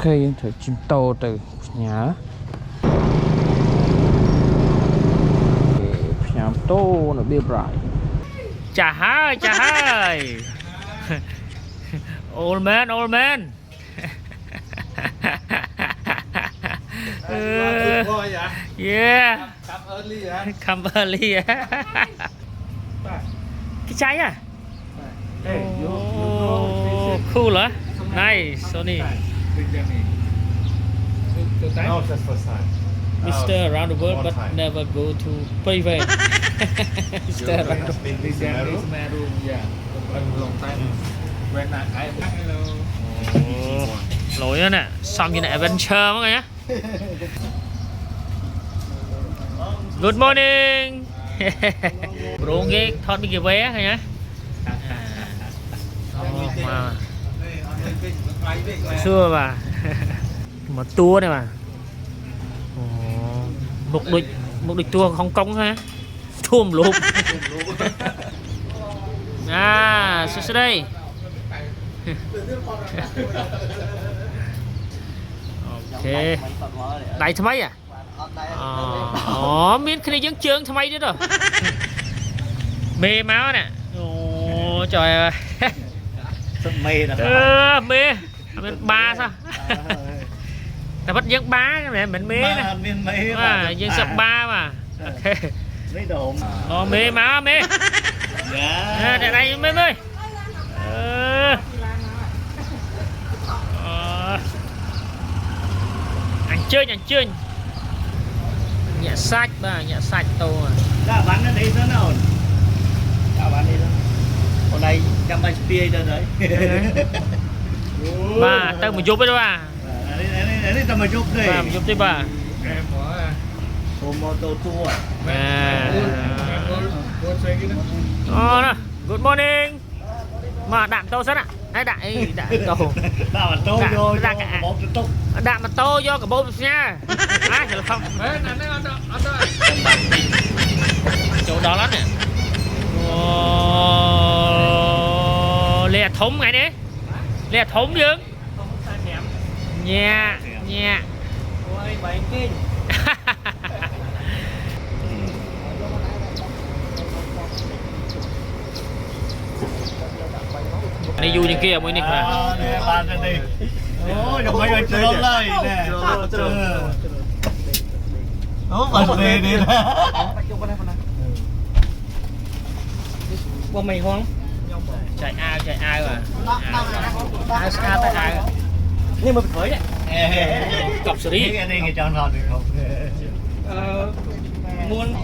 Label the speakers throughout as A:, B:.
A: Ok,យើងត្រូវជិះតូទៅផ្ញើផ្ញើតូនៅបៀបរ៉ាយចាស់ហើយ old man yeah come early cái cháy à cool hả nice Sony
B: No, just first time.
A: Mr. around the world but never go to private. Mr. around the
B: Meru, yeah. Long time. When I hello.
A: Lỗi đó nè, xong như này adventure mọi người nhé. Good morning. Bro nghe thoát đi cái vé thôi nhá. Xưa mà. Mà tour này mà mục đích tour Hồng Kông ha thùm lụp sẽ đây ok đẩy thằng mấy à miếng cái này vẫn trơn thằng mấy nữa rồi mê máu nè trời ơi mê ba sao ta bắt dân ba này mình mê nè dân sập ba mà ok mê má mê đây đây mê mê ăn chơi nhẹ sách tô à
C: các bạn nó đi thế nào các bạn đi đó hôm nay 180 đâu đấy
A: mà tao một chút đấy ba
C: ini tambah job deh.
A: Bang, job deh bang.
C: Moto tua.
A: Đó, good morning. Mà đạn tô sẵn ạ. Đấy đạn tô.
C: Đạn tô vô đạn
A: mà tô vô cả bông nha. Á, chứ không. Chỗ đó lắm nè. Lè thúng ngay đấy. Lè thúng chứ. Nha.
C: Ôi bảy kinh.
A: Này vui như kia mới nè.
C: Bạn đây. Ôi, nó mấy chơi lời nè. Bạn về đi.
A: Qua mày hoang. Chạy ai mà. Ai tại ai. Nhưng mà phải đấy. Cọc xử lý.
C: Cái này cho nó được không?
A: Muốn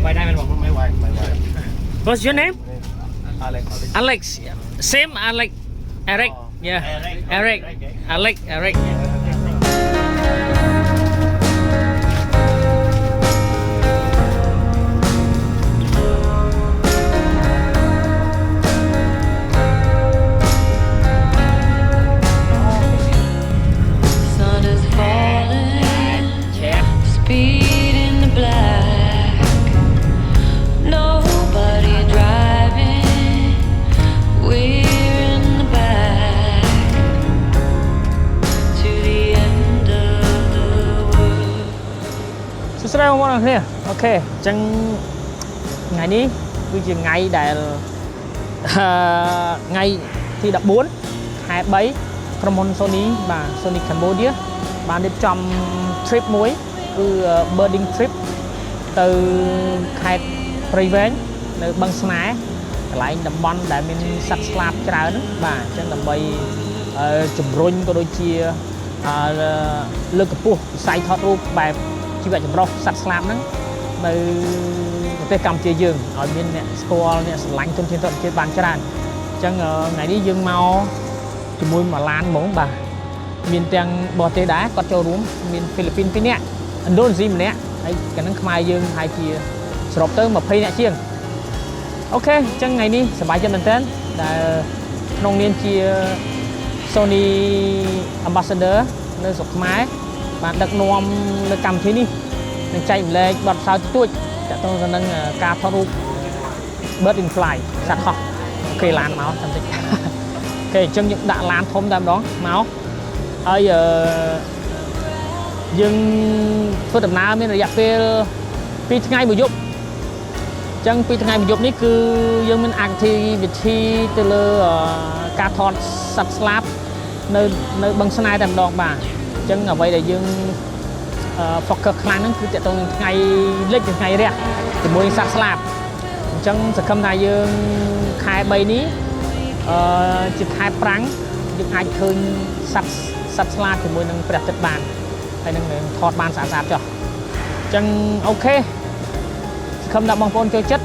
A: quay đây mìnhบอกไม่ไหว What's your name? Alex. Same Alex. Eric. Yeah. Eric. Eric. Hello mọi người. Ok, chẳng ngày níគឺជាថ្ងៃដែលថ្ងៃទី14 ខែ3ក្រុមហ៊ុន Sony បាទ Sony Cambodia បានរៀបចំ trip មួយគឺ birding trip ទៅខេត្តព្រៃវែងនៅបឹងស្នេហ៍កន្លែងតំបន់ដែលមានសត្វស្លាបច្រើនបាទអញ្ចឹងដើម្បីជំរុញក៏ដូចជាលើកកម្ពស់វិស័យថតរូបបែបជីវៈចម្រុះសត្វស្លាបហ្នឹងនៅប្រ ទេសកម្ពុជាយើងឲ្យមានអ្នកស្គាល់អ្នកស្រឡាញ់ទុនធានធម្មជាតិបានច្រើនអញ្ចឹងថ្ងៃនេះយើងមកជាមួយមួយឡានហ្មងបាទមានទាំងបរទេសដែរគាត់ចូលរួមមានហ្វីលីពីន2នាក់ឥណ្ឌូនេស៊ីម្នាក់ហើយកណ្ដឹងខ្មែរយើងហើយជាសរុបទៅ20នាក់ជាងអូខេអញ្ចឹងថ្ងៃនេះសប្បាយចិត្តមែនទែនដែលក្នុងនាមជា Sony Ambassador នៅស្រុកខ្មែរបានដឹកនាំលើកម្មវិធីនេះនឹងចែកម្លែកបទពិសោធន៍ទួចទាក់ទងទៅនឹងការថតរូប Bird in Fly សត្វហោះអូខេឡានមកតាមតិចអូខេអញ្ចឹងយើងដាក់ឡានធំតែម្ដងមកហើយយើងធ្វើដំណើរមានរយៈពេល2ថ្ងៃ1យប់អញ្ចឹង2ថ្ងៃ1យប់នេះគឺយើងមានអាគីវិធីទៅលើការថតសត្វស្លាបនៅបឹងស្នេហ៍តែម្ដងបាទអញ្ចឹងអ្វីដែលយើងfocus ខ្លាំងហ្នឹងគឺតកតងនឹងថ្ងៃលិចនិងថ្ងៃរះជាមួយសត្វស្លាបអញ្ចឹងសង្ឃឹមថាយើងខែ3នេះជាខែប្រាំងយើងអាចឃើញសត្វស្លាបជាមួយនឹងព្រះអាទិត្យបានហើយនឹងថតបានស្អាតចុះអញ្ចឹងអូខេសង្ឃឹមថាបងប្អូនចូលចិត្ត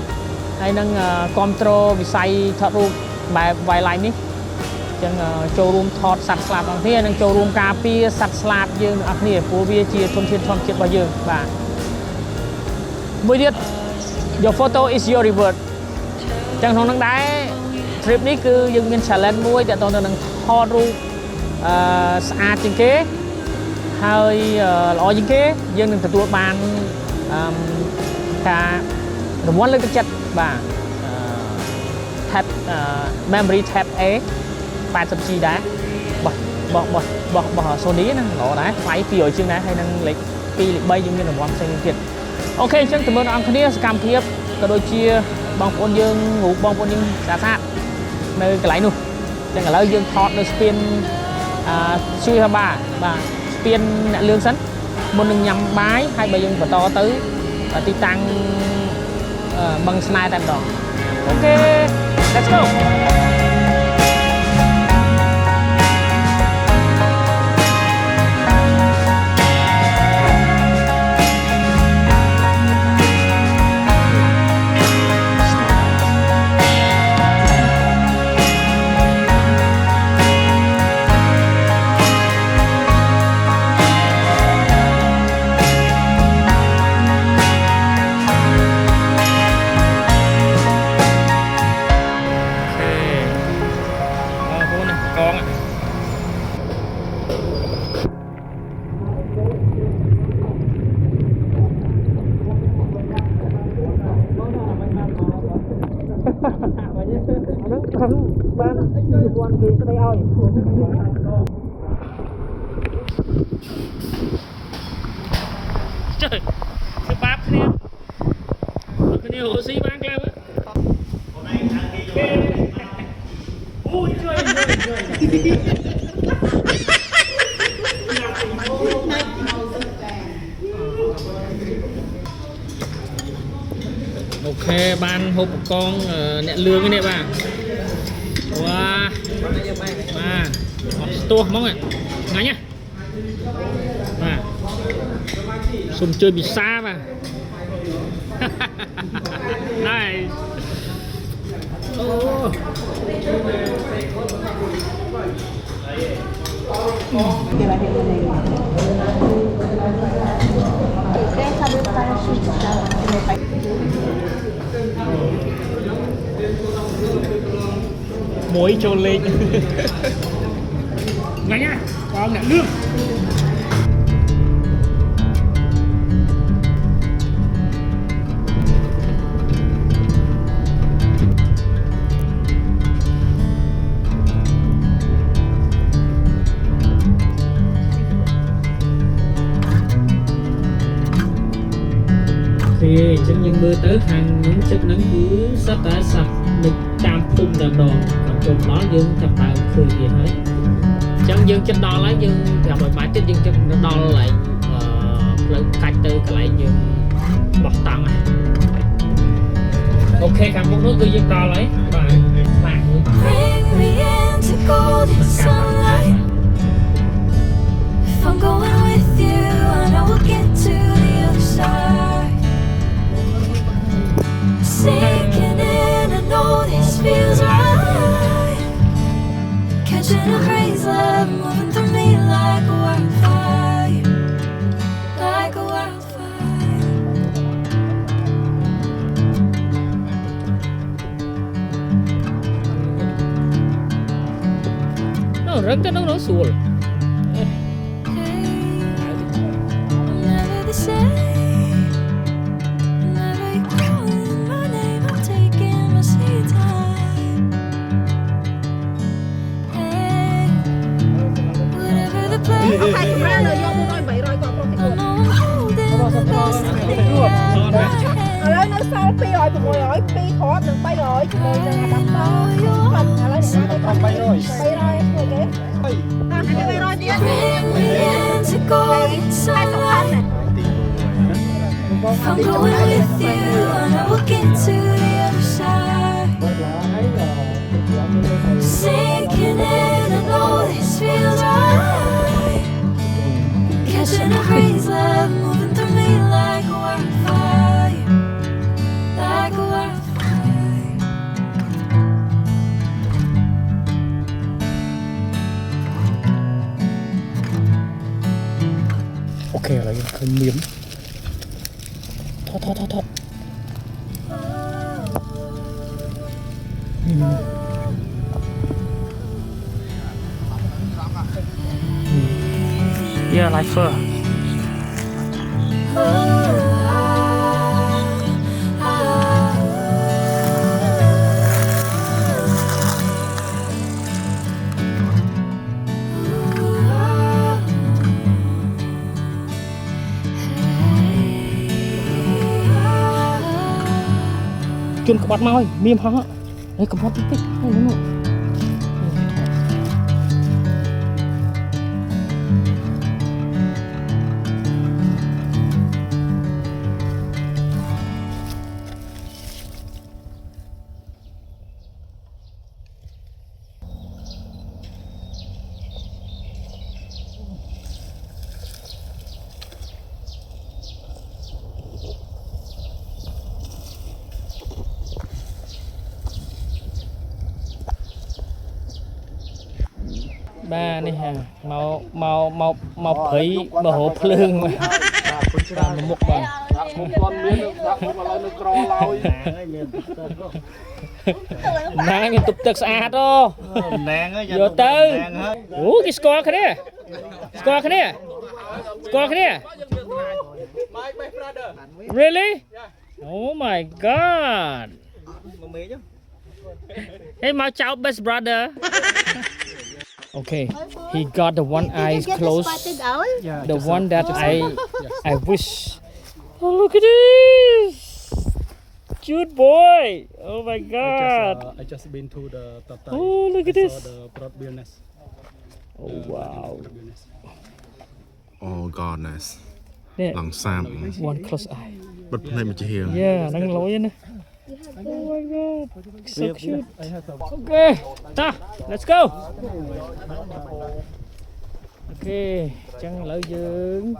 A: ហើយនឹងគ្រប់គ្រងវិស័យថតរូបបែប wildlife នេះអញ្ចឹងចូលរួមថតសត្វស្លាបទាំងគ្នានិងចូលរួមការពារសត្វស្លាបយើងទាំងអស់គ្នាព្រោះវាជាធនធានធម្មជាតិរបស់យើងបាទមួយទៀត Your photo is your reward អញ្ចឹងក្នុងនោះដែរ trip នេះគឺយើងមាន challenge មួយទាក់ទងទៅនឹងថតរូបស្អាតជាងគេហើយល្អជាងគេយើងនឹងទទួលបានការរង្វាន់លើកទឹកចិត្តបាទ tab memory tab A 80G ដែររបស់ Sony ណាល្អដែរថ្លៃ200ជាងដែរហើយនឹងលេខ2លេខ3យើងមានរង្វាន់ផ្សេងទៀតអូខេអញ្ចឹងជំរឿនអង្គគ្នាសកម្មភាពក៏ដូចជាបងប្អូនយើងរូបបងប្អូនយើងស្អាតនៅកន្លែងនោះអញ្ចឹងឥឡូវយើងថតនៅស្ពានស៊ុយហាបាបាទស្ពានអ្នកលឿងសិនមុននឹងញ៉ាំបាយហើយបើយើងបន្តទៅទីតាំងបឹងស្នេហ៍តែម្ដងអូខេ let's goបានជន់គេស្ដីឲ្យtrời cái bắpគ្នាគ្នាhồ xí bán keo á ui chơi ok ban hộp con nẹt lương cái này bà wow bà tua mong ạ ngay nhá bà sùng chơi bị xa mà này muối trôn lên ngay nhá con nè lương thì chẳng những bữa tới hàng những chất nắng cứ sắp đã sạch được tam phun đầm đòn còn trong đó dương thập tạo khơi gì hết chẳng dương chất đo lấy dương gặp một mãi chất dương chất đo lại lấy cách từ cái lại dương bọc tăng ok cảm ơn nước tôi dương đo lấy và bạn I'm going with you, I know we'll get to the other side.
D: Catching a breeze, love moving through me like a wildfire, like a wildfire.
A: Nó rất nó sủa.
D: Hey, I'm never the same. Whenever you're calling my name, I'm taking my sweet time. Hey, whatever the plan, I know I'm holding the best thing in my hand.
E: ឥឡូវនៅសល់200 600 2គ្រាប់និង300ជាមួយនឹងអាដាមតឥឡូវអ្នកទៅ300 300ជួយគេអានេះ300ទៀត
D: Bring me in to go somewhere. I'm going with you, and I will get to the other side. Sinking in, I know this feels right. Catching a breeze, love moving through me like a wildfire, like a wildfire.
A: Ok là khơi miếm. Thoát. Yeah, like fur. Chun cái bát mau ơi, miêm hả? Đây cầm bát tích. Ba này ha, mau phấy mà hộp lương mà. Một mục mà.
B: một con miếng được một lần được cò lôi
A: Nang yang tục tực sạch đó. Vô tư. Cái score cái này. Score cái này. Score cái này. Really? Oh my god. Hey, my child best brother. Okay, he got the one eye closed. The one that I wish. Oh, look at this. Cute boy. Oh my god.
F: I just been to the Tatai.
A: Oh, look at this.
F: I saw the broad bill nest.
A: Oh wow.
G: Oh goodness.
A: Yeah.
G: Lòng sam.
A: One close eye.
G: Bật này mà chỉ hiểu.
A: Yeah, đang lối nè. Oh my god. So cute. Okay. Ta, let's go. Okay, chẳng lỡ dương.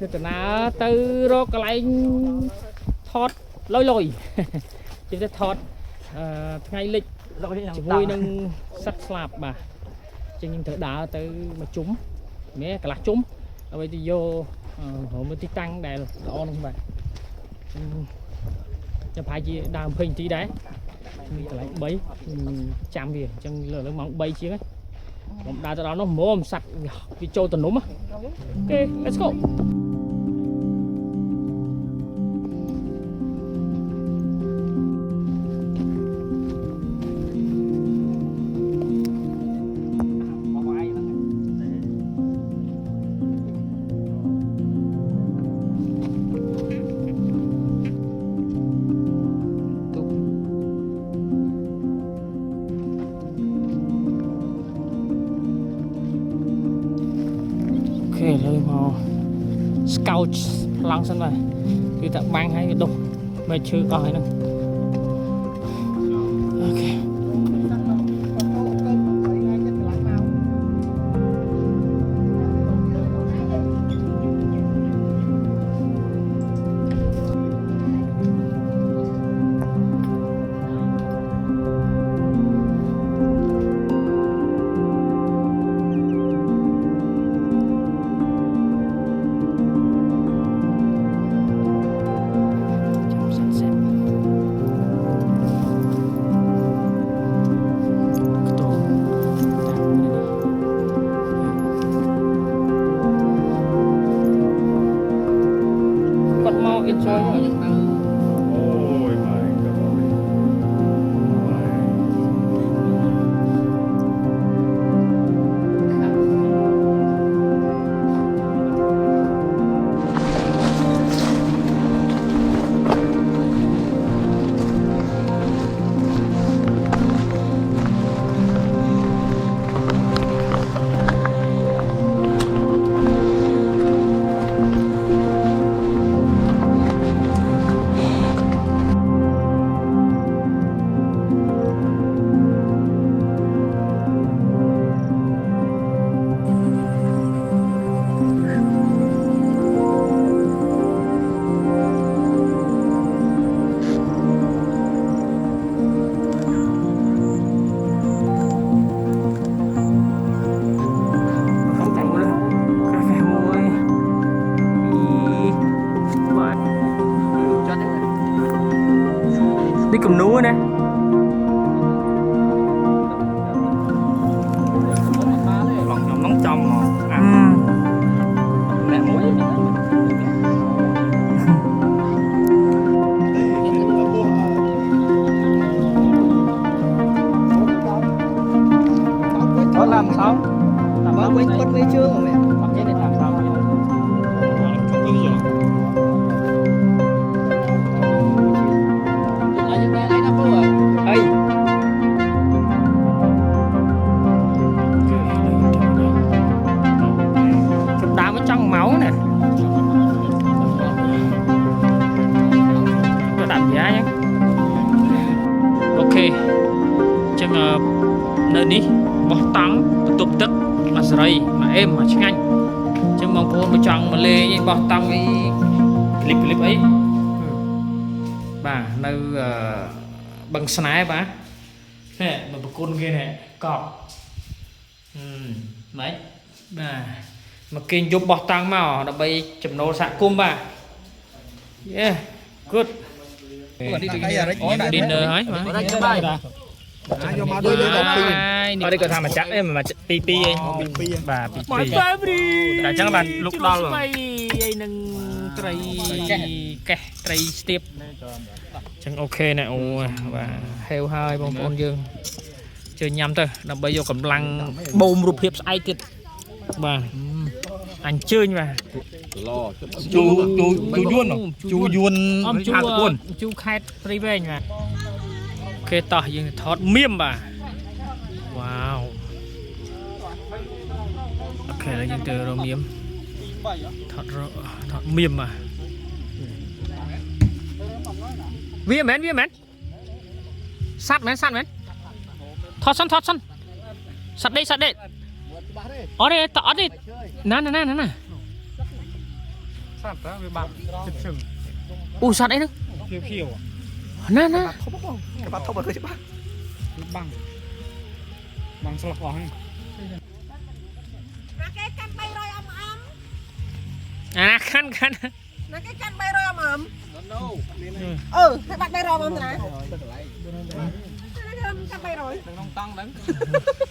A: Thế từ nào từ rồi cái lại thoát lôi. Chúng ta thoát ngày lịch chỉ vui nâng sắt slap bà. Chứ nhưng thở đá tới mà chúng mẹ cả là chúng. Ở bây giờ vô họ mới tí tăng đài đó không phải. Cho phải chỉ đàm hình tí đấy. Lại bấy chạm về chân lỡ mong bay chứ ấy. Đào từ đó nó mồm sạch cái trâu tần núm á. Ok, let's go. Ok, rồi mà scout lăng sân này thì ta băng hay đục mày chưa có hay nữa. Ok. làm sao
C: Mà quên quên mấy chương rồi mẹ.
A: Bằng cái này làm sao bây giờ? Là những cái này nó có rồi.
C: Ê.
A: Chụp đá mới trong máu nè. Cho đạp giá nhé. Ok. Chân nơi đi bó tắm tụt tức mà sợi mà êm mà chinh anh chân mong cô mà chọn mà lê như bó tắm cái clip ấy bà nơi bằng sniper bà nè mà bà côn kia nè cọp mấy bà mà kinh giúp bó tắm màu nó bay chấm nô sạ cung bà yeah good dinner ấy mà ở đây có thằng mà chắc em mà pi pi bà pi pi đã chắc bạn lúc đó rồi ai nâng tray step chẳng ok nè và heo hơi bông con dương chơi nhầm thôi là bây giờ cầm lăng bông rụp hiệp ai tiệt và anh chơi mà
B: chú Yuan không? Chú Yuan
A: chú khai tri về mà ok tỏ dương thọt miêm bà wow ok là dương từ rồi miêm thọt miêm mà viêm mến sát mến thọt sân sát đây ở đây tỏ đi nè
F: sát đó với bạn chụp chừng
A: sát đấy nữa
F: khiêu
A: nè
C: Cái bắt thốc vào chứ bác.
F: bằng sọc vào hay
E: cái canh bay rồi ầm
A: khăn
E: nè cái canh bay rồi ầm cái bạn bay rồi ầm thế này canh bay rồi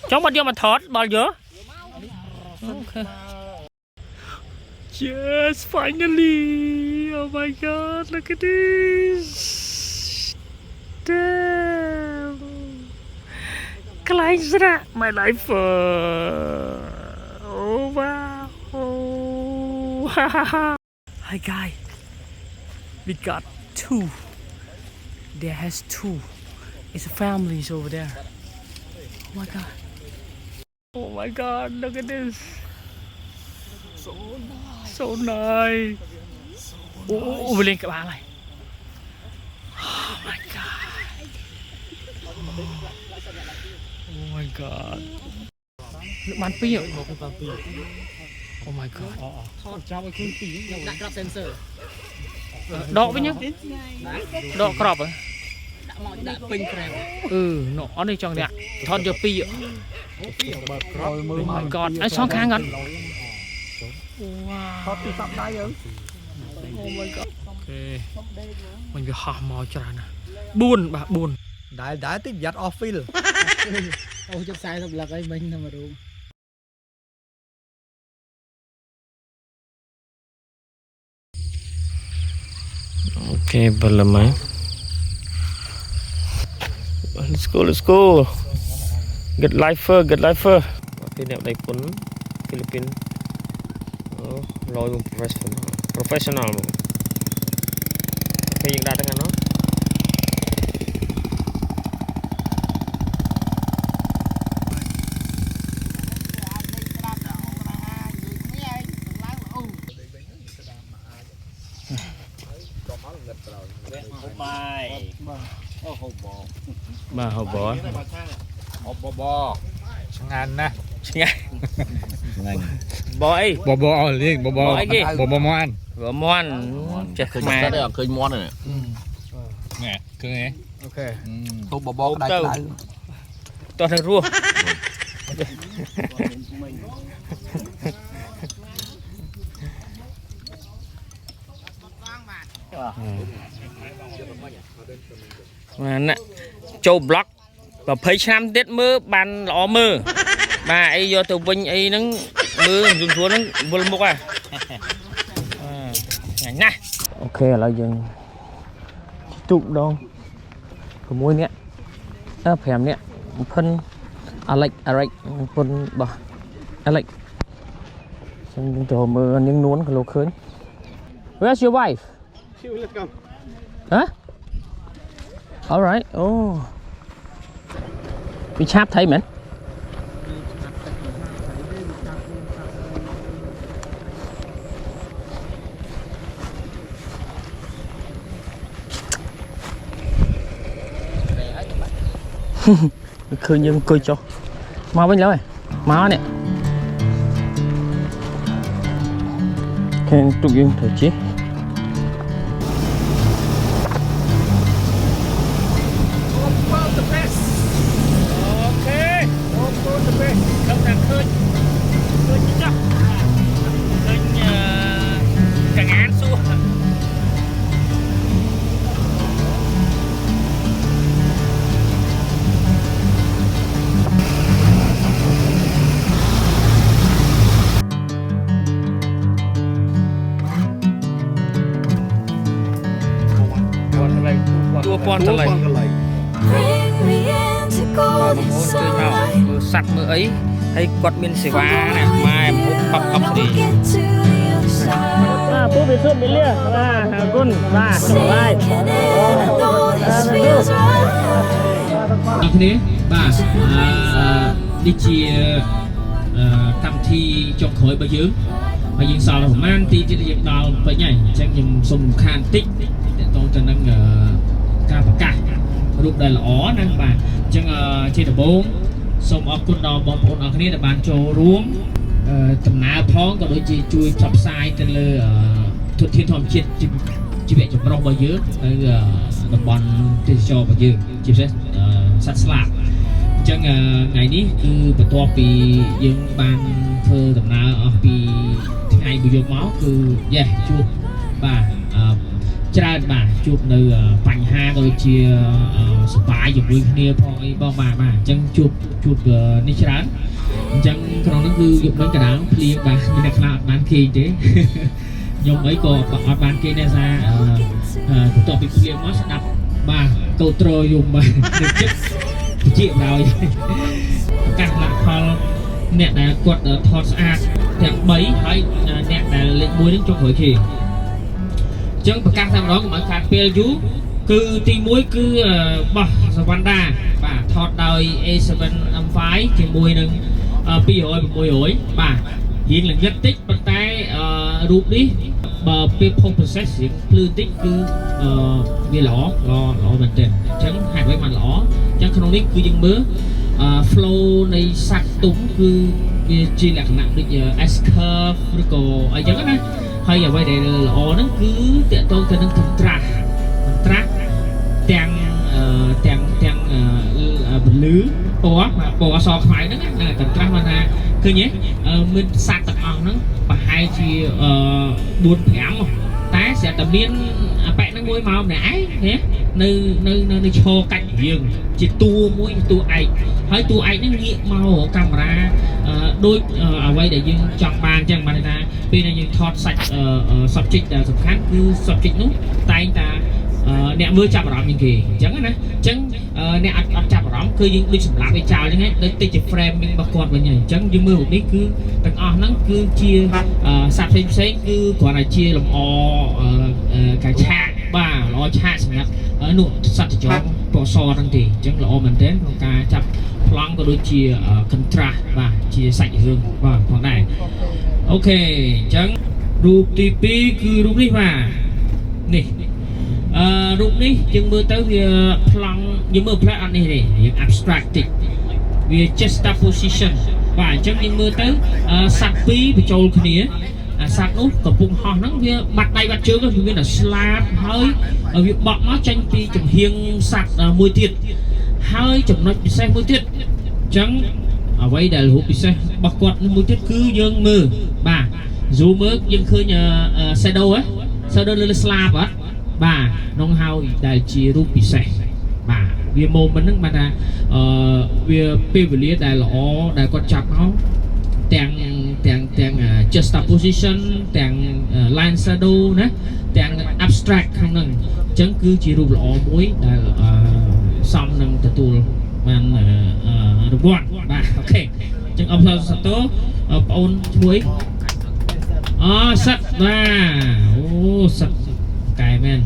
A: chống bao nhiêu mà thọt bao nhiêu ok yes finally oh my god look at this damn Klein my life oh wow hi guy we got two there has two it's families over there oh my god look at this so nice lên cả ba này oh my god nước bắn pi rồi oh my god đọ với nhá đọ crop à nó ở đây trong này thon cho pi oh my god anh xong khang gần wow oh my god ok mình phải học mò cho nè buồn bà buồn
C: Đã tiếp giặt off field.
A: ôi chắc sai thật là cái mình thôi mà đúng ok bà làm mấy let's go get lifer cái nẹo đầy cuốn Philippines lôi professional mà cái những đa tăng nó bà hộp bò
B: ngàn nè
A: bò ấy
B: bò liền bò moan
A: bò moan chặt mà
G: đây là khơi món này
B: nè cứ nghe
A: ok
C: Tôi bò cái đại lại.
A: toàn là rùa mà nè châu block và thấy xem tết mưa bàn lọ mưa mà ấy do từ vinh ấy nó mưa dùng xuống nó vừa một nè ok là dừng tụng đâu có môi nè phèm nè phân Alex ពុនបោះ Alex ខ្ញុំចូលមើលនាងនួនក៏លោកឃើញ Where's your wife?
F: She will come.
A: Huh? All right. Oh. វាឆាប់ថៃមែន ឃើញយើងអង្គុយចុះមកវិញឡើយមកនេះខាងទុកយើងទៅជិះ
D: Bring me into golden sunlight.
A: សัตว์មើលអីហើយគាត់មានសេវាណាម៉ែមុខបកប់ស្រី
D: Get to the other side.
A: ពូវាសុំមីលាបាទអរគុណបាទសុខសប្បាយ
D: Sinking in, I know this feels right.
A: អ្នកគ្នាបាទនេះជាកម្មវិធីចុងក្រោយរបស់យើងហើយយើងសល់ប្រហែលទីទៀតយើងដល់ពេញហើយអញ្ចឹងខ្ញុំសូមខានតិចតទៅទៅនឹងការប្រកាសរូបដែលល្អណាបាទអញ្ចឹងជាដំបូងសូមអរគុណដល់បងប្អូនអរគ្នាដែលបានចូលរួមដំណើរផងក៏ដូចជាជួយផ្សព្វផ្សាយទៅលើធនធានធម្មជាតិជីវៈចម្រុះរបស់យើងទៅតំបន់ទេសចររបស់យើងជាពិសេសសត្វស្លាបអញ្ចឹងថ្ងៃនេះគឺបន្ទាប់ពីយើងបានធ្វើដំណើរអស់ពីថ្ងៃពីយកមកគឺជួបបាទច្រើនបាទជួបនៅបញ្ហាក៏ដូចជាសប្បាយជាមួយគ្នាផងអីបងបាទអញ្ចឹងជួបនេះច្រើនអញ្ចឹងក្នុងនោះគឺយកមិញកណ្ដាលភ្លៀងបាទមានអ្នកខ្លះអត់បានគេងទេខ្ញុំអីក៏អត់បានគេងដែរថាបន្ទាប់ពីភ្លៀងមកស្ដាប់បាទកោត្រយំបាទចិត្តជាដល់ប្រកាសលក្ខផលអ្នកដែលគាត់ថតស្អាតទាំង3ហើយអ្នកដែលលេខ1នេះចុងក្រោយគេចឹងប្រកាសតែម្ដងកុំឲ្យខាតពេលយូរគឺទី1គឺបោះសវណ្ណដាបាទថតដោយ A7M5 ជាមួយនឹង200-600បាទរៀងល្ងឹតតិចប៉ុន្តែរូបនេះបើពេល post process រៀងភ្លឺតិចគឺវាល្អមែនទែនអញ្ចឹងហេតុអ្វីបានល្អអញ្ចឹងក្នុងនេះគឺយើងមើលflow នៃសាច់ទុំគឺវាជាលក្ខណៈដូច S curve ឬក៏អីចឹងណាហើយអ្វីដែលល្អហ្នឹងគឺតកតងទៅនឹងcontrastទាំងពលឺពណ៌អសខ្មៅហ្នឹងណាcontrastមកថាឃើញទេមានសត្វទាំងអស់ហ្នឹងប្រហែលជា4-5តែស្រាប់តែមានបែកហ្នឹងមួយមកម្នាក់ឯងនៅឈរកាច់យើងជាតួមួយតួឯកហើយតួឯកហ្នឹងងាកមកកាមេរ៉ាដូចអ្វីដែលយើងចង់បានអញ្ចឹងបានថាពេលដែលយើងថតសាច់ subject ដែលសំខាន់គឺ subject នោះតែងតែអ្នកមើលចាប់អារម្មណ៍ជាងគេអញ្ចឹងណាអញ្ចឹងអ្នកអត់ចាប់អារម្មណ៍គឺយើងដូចសម្រាប់វាចោលអញ្ចឹងដូចតិចជា framing របស់គាត់វិញអញ្ចឹងយើងមើលរូបនេះគឺទាំងអស់ហ្នឹងគឺជាសត្វផ្សេងគឺគ្រាន់តែជាលម្អការឆាកបាទល្អឆាកសម្រាប់នោះសត្វចងពណ៌សហ្នឹងទេអញ្ចឹងល្អមែនទែនក្នុងការចាប់ប្លង់ក៏ដូចជា contrast បាទជាសាច់រឿងបាទផងដែរអូខេអញ្ចឹងរូបទី2គឺរូបនេះបាទនេះរូបនេះយើងមើលទៅវាប្លង់យើងមើលផ្លែអត់នេះទេយើង abstract តិចវា juxtaposition បាទអញ្ចឹងយើងមើលទៅសត្វពីរបញ្ចូលគ្នាសត្វនោះកំពុងហោះហ្នឹងវាបាត់ដៃបាត់ជើងវាមានតែស្លាបហើយវាបក់មកចេញពីចំហៀងសត្វមួយទៀតហើយចំណុចពិសេសមួយទៀតអញ្ចឹងអ្វីដែលរូបពិសេសរបស់គាត់មួយទៀតគឺយើងមើលបាទ zoom មើលយើងឃើញ shadow លើស្លាបអត់បាទនោះហើយដែលជារូបពិសេសបាទវា moment ហ្នឹងបាទថាវាពេលវេលាដែលល្អដែលគាត់ចាប់មកទាំង juxtaposition ទាំង line shadow ណាទាំង abstract ក្នុងហ្នឹងអញ្ចឹងគឺជារូបល្អមួយដែលសមនឹងទទួលបាន
H: រង្វាន់បាទអូខេអញ្ចឹងអបសាទរបងអូនជួយសិតបាទអូសិតកែមែន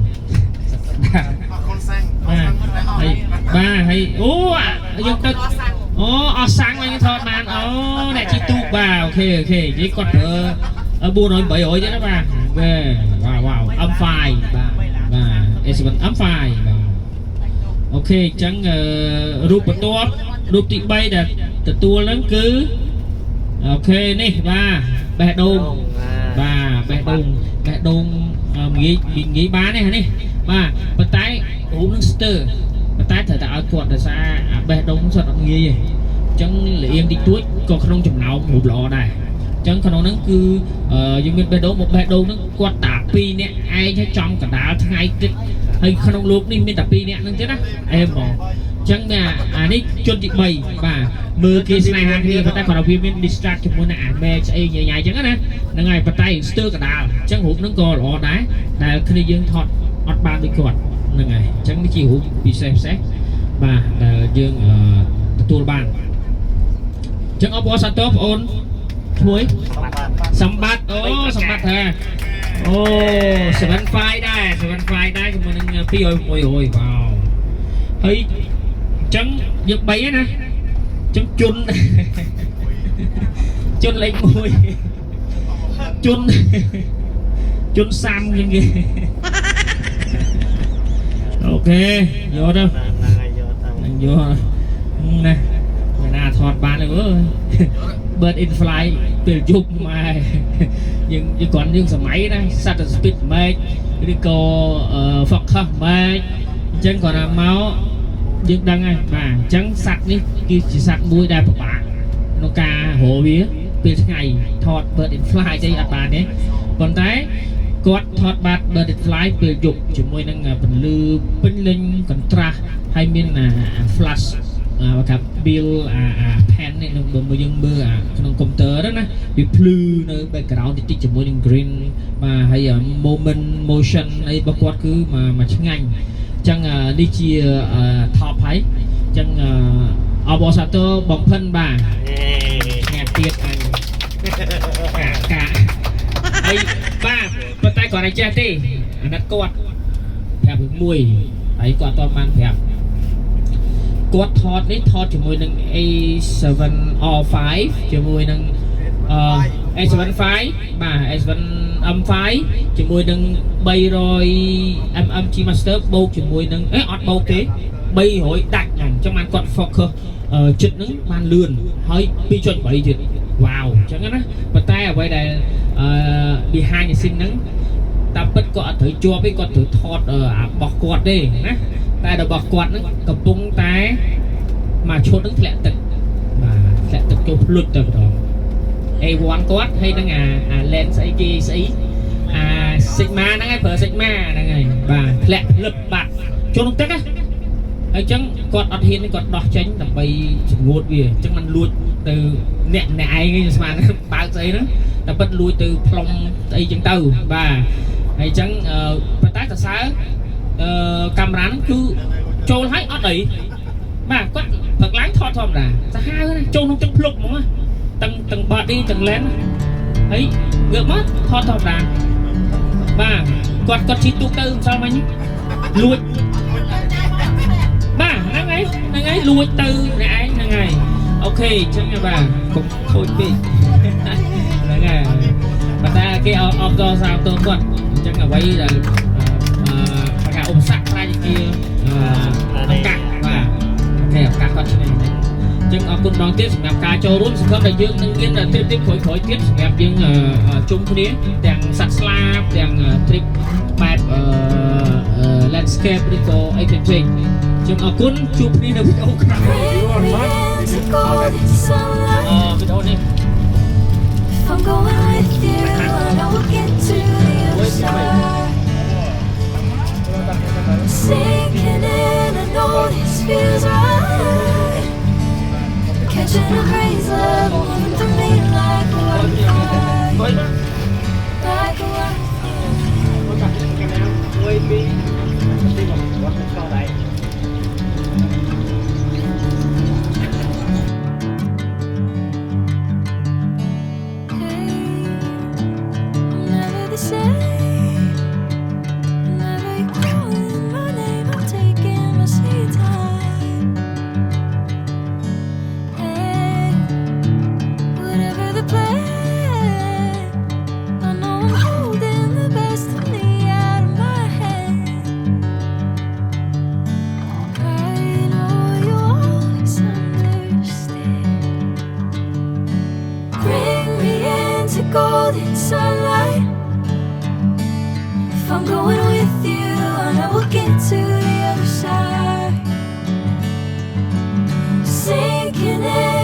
H: បាទហើយអូយើងទៅអូអស់សាំងវិញថតបានអូអ្នកជីទូកបាទអូខេនិយាយគាត់ប្រើ400 800ទេណាបាទវ៉ាវ M5 បាទ S7 M5 បាទអូខេអញ្ចឹងរូបបន្ទាប់រូបទី3ដែលទទួលហ្នឹងគឺអូខេនេះបាទបេះដូងបាទបេះដូងងាយបានទេនេះបាទប៉ុន្តែរូបនឹងស្ទើរប៉ុន្តែត្រូវតែឲ្យគាត់ដោយសារបេះដូងសុទ្ធអត់ងាយទេអញ្ចឹងលៀងតិចតួចក៏ក្នុងចំណោមរូបល្អដែរអញ្ចឹងក្នុងហ្នឹងគឺយើងមានបេះដូងមកបេះដូងហ្នឹងគាត់តា2នាក់ឯងឲ្យចំកណ្ដាលថ្ងៃទឹកហើយក្នុងលោកនេះមានតែ2នាក់ហ្នឹងទេណាអេហ្មងអញ្ចឹងអានេះជនទី3បាទមើលគេស្នេហាគ្នាប៉ុន្តែគាត់វាមាន distract ជាមួយនឹងអាមេស្អីញ៉ៃអញ្ចឹងណាហ្នឹងហើយប៉ុន្តែស្ទើរកណ្ដាលអញ្ចឹងរូបហ្នឹងក៏ល្អដែរដែលគ្នាយើងថតអត់បានដូចគាត់ហ្នឹងហើយអញ្ចឹងនេះជារូបពិសេសបាទដែលយើងទទួលបានអញ្ចឹងអបអរសាទរបងអូនជួយសម្បត្តិអូសម្បត្តិថាអូ75ដែរជាមួយនឹង200 100វ៉ាវហើយអញ្ចឹងយើង3ហ្នឹងណាអញ្ចឹងជន់លេខ1ជន់សាំជាងគេអូខេយកទៅយកណាមិនណាថតបានទេអើយ Bird in fly ពេលយប់ម៉ែយើងគ្រាន់យើងសម័យណាសត្វ speed ម៉េចឬក៏ focus ម៉េចអញ្ចឹងគាត់ថាមកយើងដឹងហើយបាទអញ្ចឹងសត្វនេះគឺជាសត្វមួយដែលពិបាកក្នុងការរកវាពេលថ្ងៃថត Bird in fly អីអត់បានទេប៉ុន្តែគាត់ថតបាត់ Bird in fly ពេលយប់ជាមួយនឹងពន្លឺពេញលេញ contrast ហើយមានflash កាប់ build pen នេះនឹងបើយើងមើលក្នុងកុំព្យូទ័រណាវាភ្លឺនៅ background តិចជាមួយនឹង green បាទហើយ moment motion អីរបស់គាត់គឺមកឆ្ងាញ់អញ្ចឹងនេះជា top ហើយអញ្ចឹងអបអរសាទរបងផិនបាទអ្នកទៀតកាហើយបាទប៉ុន្តែគាត់ឲ្យចេះទេអាណិតគាត់ប្រាប់មួយហើយគាត់អត់បានប្រាប់គាត់ថតនេះថតជាមួយនឹង A7R5 ជាមួយនឹងA7V បាទ A7M5 ជាមួយនឹង300 mmG Master បូកជាមួយនឹងអត់បូកទេ300ដាច់អញ្ចឹងបានគាត់ focus ចិត្តហ្នឹងបានលឿនហើយ 2.3 ទៀតវ៉ាវអញ្ចឹងណាប៉ុន្តែអ្វីដែលbehind the scene ហ្នឹងតាមពិតគាត់អត់ត្រូវជាប់ទេគាត់ត្រូវថតរបស់គាត់ទេណាតែរបស់គាត់ហ្នឹងកំពុងតែមកឈុតហ្នឹងធ្លាក់ទឹកបាទធ្លាក់ទឹកចូលភ្លុចទៅម្ដង A1 គាត់ហើយនឹងអា lens ស្អីគេស្អីSigma ហ្នឹងហើយប្រើ Sigma ហ្នឹងហើយបាទធ្លាក់លឹបបាត់ចូលក្នុងទឹកណាហើយអញ្ចឹងគាត់អត់ហ៊ានគាត់ដោះចេញដើម្បីជំងួតវាអញ្ចឹងมันលួចទៅអ្នកឯងស្មានបើកស្អីហ្នឹងតែពិតលួចទៅផ្លុំស្អីអញ្ចឹងទៅបាទហើយអញ្ចឹងប៉ុន្តែសរសើរកាមេរ៉ាហ្នឹងគឺចូលឲ្យអត់អីបាទគាត់ព្រឹកឡើងថតធម្មតាសាហាវណាចូលក្នុងទឹកភ្លុកហ្មងទាំង body ទាំង lens ហើយងើបមកថតធម្មតាបាទគាត់ជិះទូកទៅម្សិលមិញលួចបាទហ្នឹងហើយលួចទៅអ្នកឯងហ្នឹងហើយអូខេអញ្ចឹងបាទកុំខូចពេកហ្នឹងហើយប៉ុន្តែគេអបតសាទរគាត់អញ្ចឹងអ្វីដែលប្រកាសឧបសគ្គប្រាជ្ញាឱកាសបាទអូខេឱកាសគាត់ឆ្ងាយអញ្ចឹងអរគុណម្ដងទៀតសម្រាប់ការចូលរួមសង្ឃឹមថាយើងនឹងមាន trip ទៀតក្រោយៗទៀតសម្រាប់យើងជុំគ្នាទាំងសត្វស្លាបទាំង trip បែបlandscape ឬក៏អីផ្សេងៗខ្ញុំអរគុណជួបគ្នានៅវីដេអូក្រោយវីដេអូនេះ
D: I'm going with you, I know we'll get to the other side. Sinking in, I know this feels right. Catching a breeze, love moving through me like a wildfire. Like a wildfire. golden sunlight. If I'm going with you, I know we'll get to the other side. Sinking in